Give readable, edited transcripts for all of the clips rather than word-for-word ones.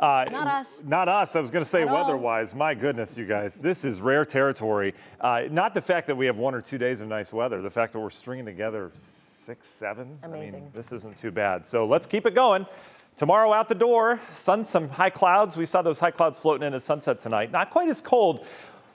Not us. Not us. I was going to say Not weather-wise. My goodness, you guys, this is rare territory. Not the fact that we have 1 or 2 days of nice weather. The fact that we're stringing together 6, 7. Amazing. I mean, this isn't too bad. So let's keep it going. Tomorrow out the door, some high clouds. We saw those high clouds floating in at sunset tonight. Not quite as cold.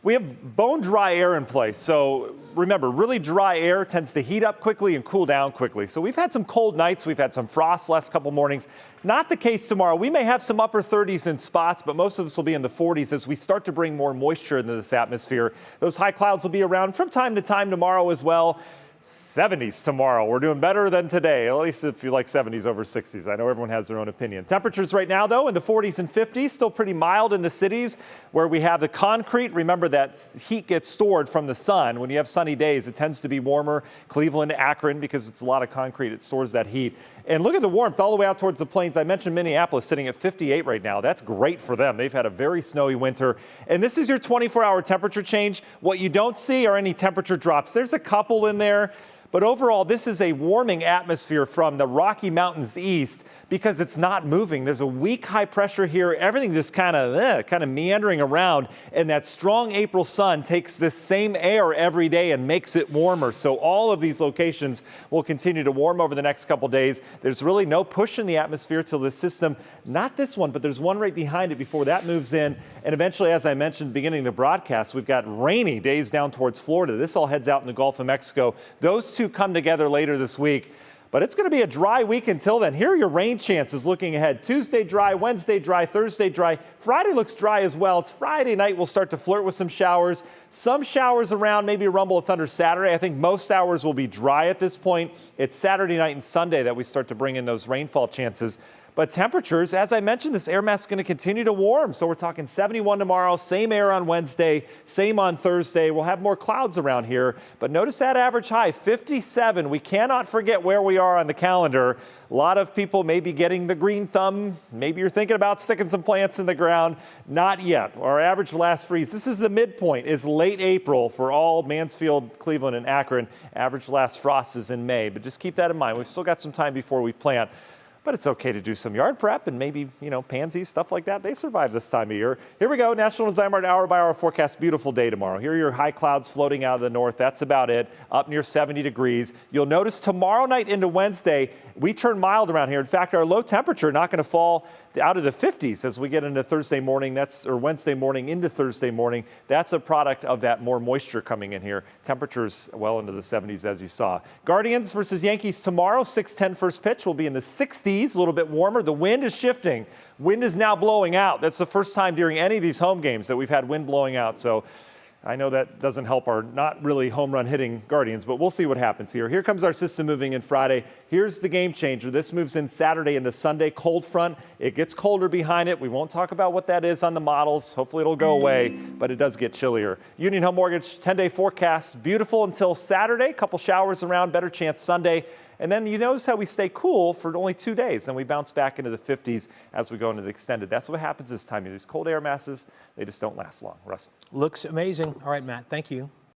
We have bone dry air in place. So remember, really dry air tends to heat up quickly and cool down quickly. So we've had some cold nights. We've had some frost last couple mornings. Not the case tomorrow. We may have some upper 30s in spots, but most of us will be in the 40s as we start to bring more moisture into this atmosphere. Those high clouds will be around from time to time tomorrow as well. 70s tomorrow. We're doing better than today, at least if you like 70s over 60s. I know everyone has their own opinion. Temperatures right now, though, in the 40s and 50s, still pretty mild in the cities where we have the concrete. Remember that heat gets stored from the sun. When you have sunny days, it tends to be warmer. Cleveland, Akron, because it's a lot of concrete, it stores that heat. And look at the warmth all the way out towards the plains. I mentioned Minneapolis sitting at 58 right now. That's great for them. They've had a very snowy winter. And this is your 24-hour temperature change. What you don't see are any temperature drops. There's a couple in there. But overall, this is a warming atmosphere from the Rocky Mountains east because it's not moving. There's a weak high pressure here. Everything just kind of meandering around. And that strong April sun takes this same air every day and makes it warmer. So all of these locations will continue to warm over the next couple days. There's really no push in the atmosphere till this system, not this one, but there's one right behind it before that moves in. And eventually, as I mentioned beginning of the broadcast, we've got rainy days down towards Florida. This all heads out in the Gulf of Mexico. Those two come together later this week, but it's going to be a dry week until then. Here are your rain chances looking ahead. Tuesday dry, Wednesday dry, Thursday dry. Friday looks dry as well. It's Friday night. We'll start to flirt with some showers. Some showers around, maybe a rumble of thunder Saturday. I think most hours will be dry at this point. It's Saturday night and Sunday that we start to bring in those rainfall chances. But temperatures, as I mentioned, this air mass is going to continue to warm. So we're talking 71 tomorrow, same air on Wednesday, same on Thursday. We'll have more clouds around here. But notice that average high, 57. We cannot forget where we are on the calendar. A lot of people may be getting the green thumb. Maybe you're thinking about sticking some plants in the ground. Not yet. Our average last freeze, this is the midpoint, is late April for all Mansfield, Cleveland, and Akron. Average last frost is in May. But just keep that in mind. We've still got some time before we plant. But it's okay to do some yard prep and maybe, pansies, stuff like that. They survive this time of year. Here we go. National Design hour-by-hour forecast. Beautiful day tomorrow. Here are your high clouds floating out of the north. That's about it. Up near 70 degrees. You'll notice tomorrow night into Wednesday, we turn mild around here. In fact, our low temperature not going to fall out of the 50s as we get into Thursday morning. Or Wednesday morning into Thursday morning. That's a product of that more moisture coming in here. Temperatures well into the 70s as you saw. Guardians versus Yankees tomorrow. 6:10 first pitch will be in the 60s. A little bit warmer. The wind is shifting. Wind is now blowing out. That's the first time during any of these home games that we've had wind blowing out. So I know that doesn't help our not really home run hitting Guardians, but we'll see what happens here. Here comes our system moving in Friday. Here's the game changer. This moves in Saturday into Sunday. Cold front. It gets colder behind it. We won't talk about what that is on the models. Hopefully it'll go away, but it does get chillier. Union Home Mortgage 10-day forecast. Beautiful until Saturday. Couple showers around. Better chance Sunday. And then you notice how we stay cool for only 2 days. Then we bounce back into the 50s as we go into the extended. That's what happens this time. These cold air masses, they just don't last long. Russ. Looks amazing. All right, Matt, thank you.